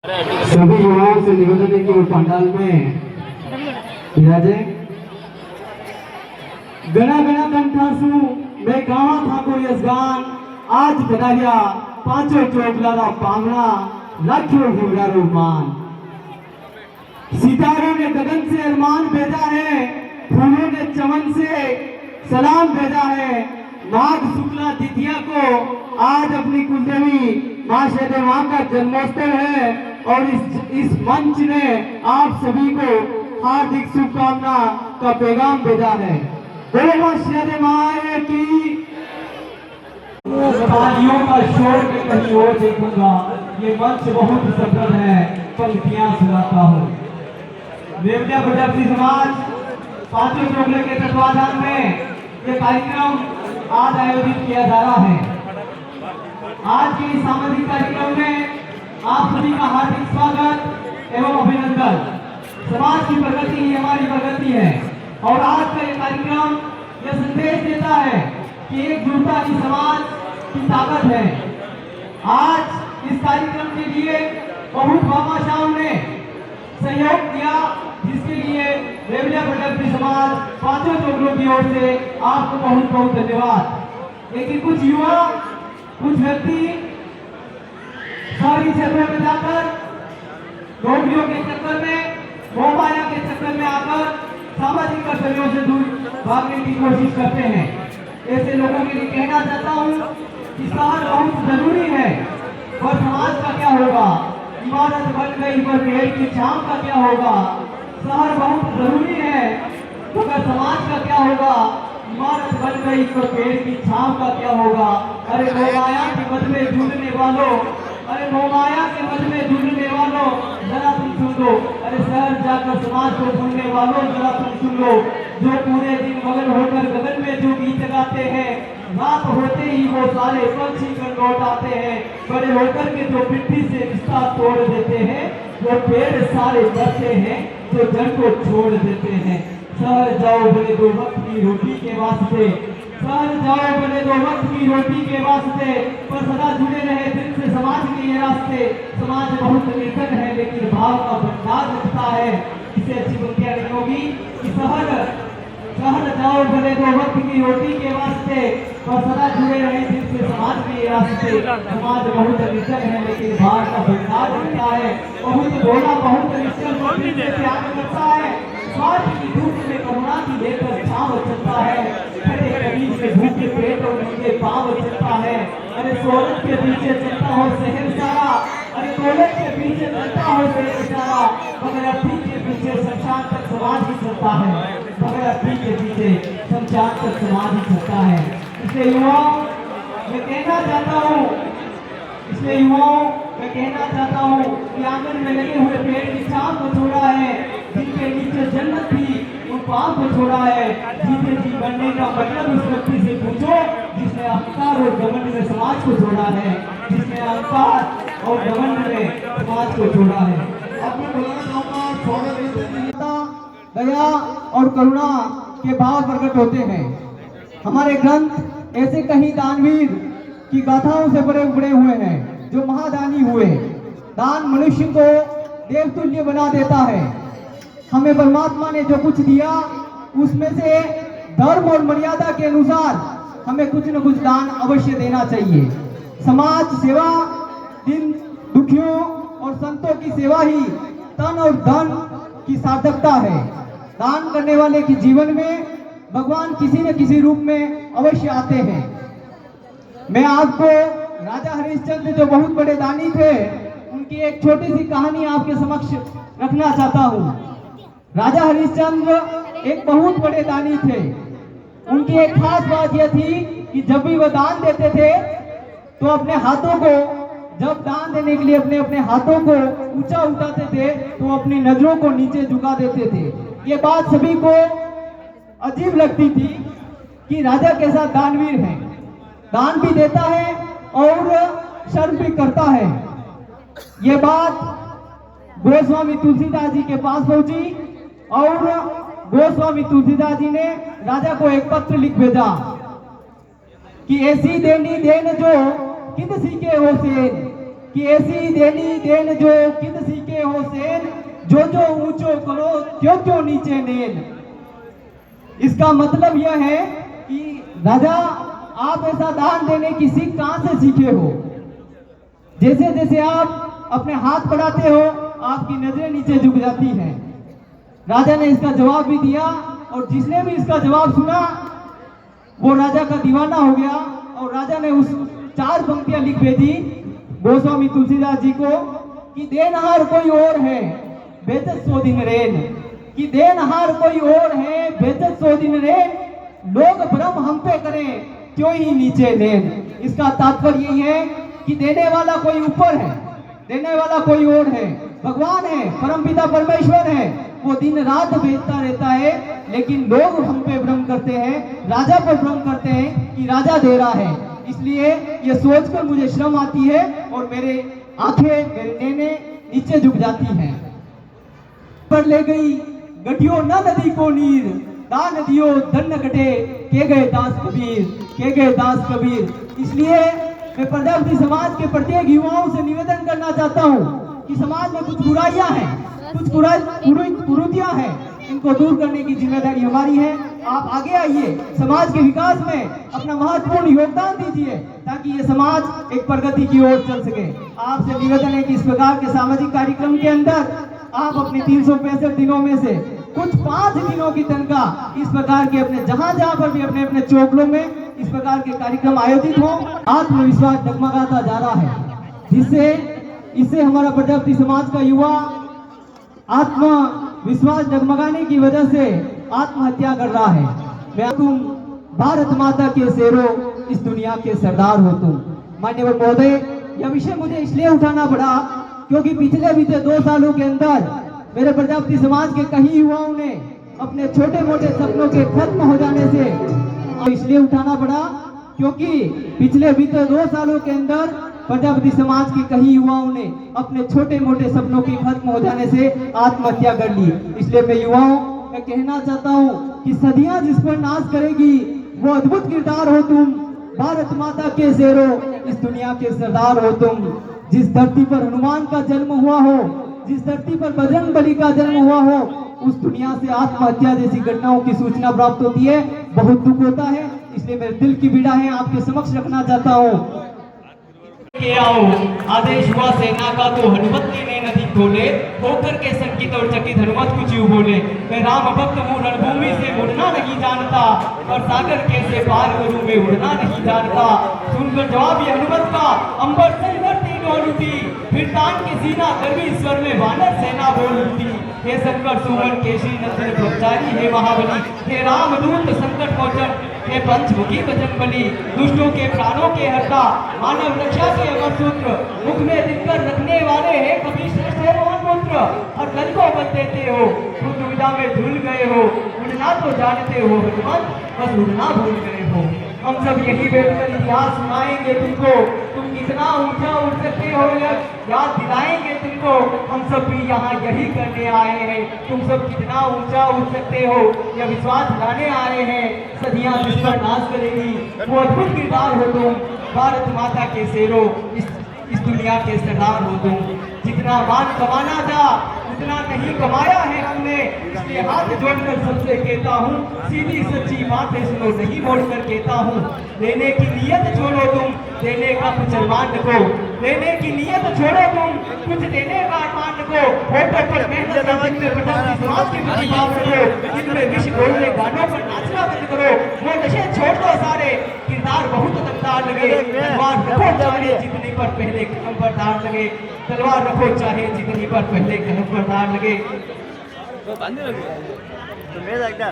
सभी युवाओं से निवेदन है कि वो पंडाल में विराजे। गणा गणा कंठासु मैं गावा था को यजगान आज बधाया पांचों चोगलारा पांगना लाखों हिमरारो मान। सितारों ने गगन से अरमान भेजा है, फूलों ने चमन से सलाम भेजा है। माघ शुक्ला द्वितीया को आज अपनी कुलदेवी मां शेदे मां का जन्मोत्सव है और इस मंच ने आप सभी को हार्दिक शुभकामना का पैगाम भेजा है। बोलो मां शेदे मां की। तालियों का शोर में कहीं और देखूंगा, ये मंच बहुत सफल है, पंक्तियां सुनाता हूँ। देवलिया गुजरती समाज पांचों चोगले के तत्वाधान में ये कार्यक्रम आज आयोजित किया जा रहा है। आज के इस सामाजिक कार्यक्रम में आप सभी का हार्दिक स्वागत एवं अभिनंदन। समाज की प्रगति ही हमारी प्रगति है और आज का ये कार्यक्रम यह संदेश देता है कि एकजुटता ही समाज की ताकत है। आज इस कार्यक्रम के लिए बहुत भामाशाहों ने सहयोग किया, जिसके लिए देवलिया गुजरती समाज पांचों चोगलों की ओर से आपको बहुत बहुत धन्यवाद। लेकिन कुछ युवा कुछ व्यक्ति शहरी क्षेत्रों में जाकर नौकरियों के चक्कर में मोहमाया के चक्कर में आकर सामाजिक कर्तव्यों से दूर भागने की कोशिश करते हैं। ऐसे लोगों के लिए कहना चाहता हूँ कि शहर बहुत जरूरी है, पर समाज का क्या होगा? इमारत बन गई पर पेड़ की छांव का क्या होगा? शहर बहुत जरूरी है, मगर समाज का क्या होगा? इमारत बन गई तो पेड़ की छांव का क्या होगा? अरे मोहमाया के मत में जुड़ने वालों, अरे मोहमाया के मत में जुड़ने वालों, जरा तुम सुन लो। अरे शहर जाकर समाज को सुनने वालों, जरा तुम सुन लो। जो पूरे दिन मगन होकर गगन में जो गीत गाते हैं, रात होते ही वो सारे पक्षी कर लौट आते हैं। बड़े होकर के जो पिट्ठी से रिश्ता तोड़ देते हैं, वो पेड़ सारे बढ़ते हैं जो जड़ को छोड़ देते हैं। शहर जाओ बने दो वक्त की रोटी के वास्ते, शहर जाओ बने दो वक्त की रोटी के वास्ते, पर सदा जुड़े रहे दिल से समाज के ये रास्ते। समाज बहुत निर्धन है लेकिन भाव का भंडार रखता है। इसे अच्छी पंक्तियां नहीं होगी कि शहर जाओ बने दो वक्त की रोटी के वास्ते, पर सदा जुड़े रहे दिल से समाज के ये रास्ते। समाज बहुत निर्धन है लेकिन भाव का भंडार रखता है। बहुत भोला बहुत निश्चल से त्याग करता है। स्वार्थ की धूप में करुणा की लेकर छाव चलता है। फटे कमीज में भूखे पेट और नंगे पांव चलता है। अरे शोहरत के पीछे चलता हो शहर सारा, अरे दौलत के पीछे चलता हो शहर सारा, मगर अर्थी के पीछे शमशान तक समाज ही चलता है। मगर अर्थी के पीछे शमशान तक समाज ही चलता है। इसलिए युवाओं मैं कहना चाहता हूँ कि आंगन में लगे हुए पेड़ की छांव को छोड़ा है, जिनके नीचे जन्नत थी उन पांव को छोड़ा है। जीते जी बनने का मतलब उस व्यक्ति से पूछो जिसने अहंकार और घमंड में समाज को छोड़ा है, जिसने अहंकार और घमंड में समाज को छोड़ा है। अब मैं बोलना चाहूंगा, दया और करुणा के भाव प्रकट होते हैं। हमारे ग्रंथ ऐसे कहीं दानवीर की गाथाओं से बड़े उबड़े हुए हैं जो महादानी हुए। दान मनुष्य को देवतुल्य बना देता है। हमें परमात्मा ने जो कुछ दिया उसमें से धर्म और मर्यादा के अनुसार हमें कुछ न कुछ दान अवश्य देना चाहिए। समाज सेवा, दिन दुखियों और संतों की सेवा ही तन और धन की सार्थकता है। दान करने वाले के जीवन में भगवान किसी न किसी रूप में अवश्य आते हैं। मैं आपको राजा हरिश्चंद्र जो बहुत बड़े दानी थे उनकी एक छोटी सी कहानी आपके समक्ष रखना चाहता हूँ। राजा हरिश्चंद्र एक बहुत बड़े दानी थे। उनकी एक खास बात यह थी कि जब भी वह दान देते थे तो अपने हाथों को, जब दान देने के लिए अपने हाथों को ऊंचा उठाते थे तो अपनी नजरों को नीचे झुका देते थे। ये बात सभी को अजीब लगती थी कि राजा के साथ दानवीर है, दान भी देता है और शर्म भी करता है। ये बात गोस्वामी तुलसीदास जी के पास पहुंची और गोस्वामी तुलसीदास जी ने राजा को एक पत्र लिख भेजा कि ऐसी देनी देन जो किद सीखे हो सेन, कि ऐसी देनी देन जो किद सीखे हो सेन, जो जो ऊंचो करो क्यों क्यों नीचे नेन। इसका मतलब यह है कि राजा आप ऐसा दान देने की सीख कहां से सीखे हो। जैसे जैसे आप अपने हाथ बढ़ाते हो आपकी नजरें नीचे झुक जाती हैं। राजा ने इसका जवाब भी दिया और जिसने भी इसका जवाब सुना वो राजा का दीवाना हो गया और राजा ने उस 4 पंक्तियां लिख भेजी गोस्वामी तुलसीदास जी को कि देनहार कोई और है बेचत 100 दिन रेन, कि देनहार कोई और है बेचत 100 दिन रेन, लोग भ्रम हम पे करें क्यों ही नीचे लेन। इसका तात्पर्य यही है कि देने वाला कोई ऊपर है, देने वाला कोई और है, भगवान है, परमपिता परमेश्वर है, वो दिन रात भेजता रहता है, लेकिन लोग हम पे भ्रम करते हैं, राजा पर भ्रम करते हैं कि राजा दे रहा है। इसलिए ये सोचकर मुझे शर्म आती है और मेरे आंखें मेरे नैने नीचे झुक जाती हैं। पर ले गई गठियो न नदी को नीर, दान दियो धन कटे के गए दास कबीर, के गए दास कबीर। इसलिए मैं प्रजापति समाज के प्रत्येक युवाओं से निवेदन करना चाहता हूँ कि समाज में कुछ बुराइयां हैं, कुछ कुरीतियां हैं, इनको दूर करने की जिम्मेदारी हमारी है। आप आगे आइए, समाज के विकास में अपना महत्वपूर्ण योगदान दीजिए ताकि ये समाज एक प्रगति की ओर चल सके। आपसे निवेदन है कि इस प्रकार के सामाजिक कार्यक्रम के अंदर आप अपने 365 दिनों में से कुछ 5 दिनों की तनख्वाह इस प्रकार के अपने जहां पर भी अपने अपने चौकलों में इस प्रकार के कार्यक्रम आयोजित हो। आत्मविश्वास डगमगाता जा रहा है, जिससे इससे हमारा प्रजापति समाज का युवा आत्मविश्वास डगमगाने की वजह से आत्महत्या कर रहा है। मैं तुम भारत माता के शेरो, इस दुनिया के सरदार हो तुम। माननीय महोदय, यह विषय मुझे इसलिए उठाना पड़ा क्योंकि पिछले बीते 2 सालों के अंदर मेरे प्रजापति समाज के कई युवाओं ने अपने छोटे मोटे सपनों के खत्म हो जाने से, इसलिए उठाना पड़ा क्योंकि पिछले बीते 2 सालों के अंदर प्रजापति समाज के कई युवाओं ने अपने छोटे मोटे सपनों के खत्म हो जाने से आत्महत्या कर ली। इसलिए मैं युवाओं मैं कहना चाहता हूँ कि सदियां जिस पर नाश करेगी वो अद्भुत किरदार हो तुम, भारत माता के शेरो, इस दुनिया के सरदार हो तुम। जिस धरती पर हनुमान का जन्म हुआ हो, जिस धरती पर बजरंग बली का जन्म हुआ हो, उस दुनिया से आत्महत्या जैसी घटनाओं की सूचना प्राप्त होती है, बहुत दुख होता है। इसलिए मेरे दिल की पीड़ा है आपके समक्ष रखना चाहता हूँ। आओ आदेश हुआ सेना का तो हनुमत ने नदी खोले, होकर के संकित और चकित हनुमत कुछ यूं बोले, मैं राम भक्त हूँ रणभूमि से मुड़ना नहीं जानता, और सागर कैसे पार करूं मैं उड़ना नहीं जानता। सुनकर जवाब ये हनुमत का अंबर से तीनों लुटी, फिर तान के सीना गर्वी स्वर में वानर सेना बोल उठी, हे शंकर सुमन केशी नंदन ब्रह्मचारी हे महाबली, हे रामदूत संकट मोचन, हे पंचमुखी बजरंग बली, दुष्टों के प्राणों के हरता, मानव रक्षा के अमर सूत्र, मुख में दिनकर रखने वाले हैं कभी श्रेष्ठ है मोहन पुत्र, हर दल को बल देते हो, खुद दुविधा में झूल गए हो, उड़ना तो जानते हो हनुमान, बस उड़ना भूल गए हो। हम सब यही बैठकर इतिहास सुनाएंगे तुमको, तुम कितना ऊंचा उड़ सकते हो याद दिलाएंगे तुमको, हम सब भी यहाँ यही करने आए हैं, तुम सब कितना ऊंचा उड़ सकते हो यह विश्वास दिलाने आए हैं। सदियां जिस पर नाश करेगी वो अद्भुत किरदार हो तुम, भारत माता के शेरो, इस दुनिया के सरदार हो तुम। जितना मान कमाना था उतना नहीं कमाया है हमने, इसलिए हाथ जोड़कर सबसे कहता हूँ, सीधी सच्ची बातें सुनो नहीं मोड़कर कहता हूँ, लेने की नियत छोड़ो तुम, देने का कुछ अरमान रखो, लेने की नियत छोड़ो तुम, कुछ देने का अरमान रखो, होठों पर मेहनत समाज के प्रति भाव रखो, जिनमें विष बोलने गानों पर नाचना बंद करो, वो नशे छोड़ दो सारे, किरदार बहुत दमदार लगे, तलवार रखो चाहे जितनी पर पहले कलम पर धार लगे, तलवार रखो चाहे जितनी पर पहले कलम पर धार लगे।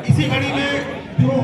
इसी कड़ी में जो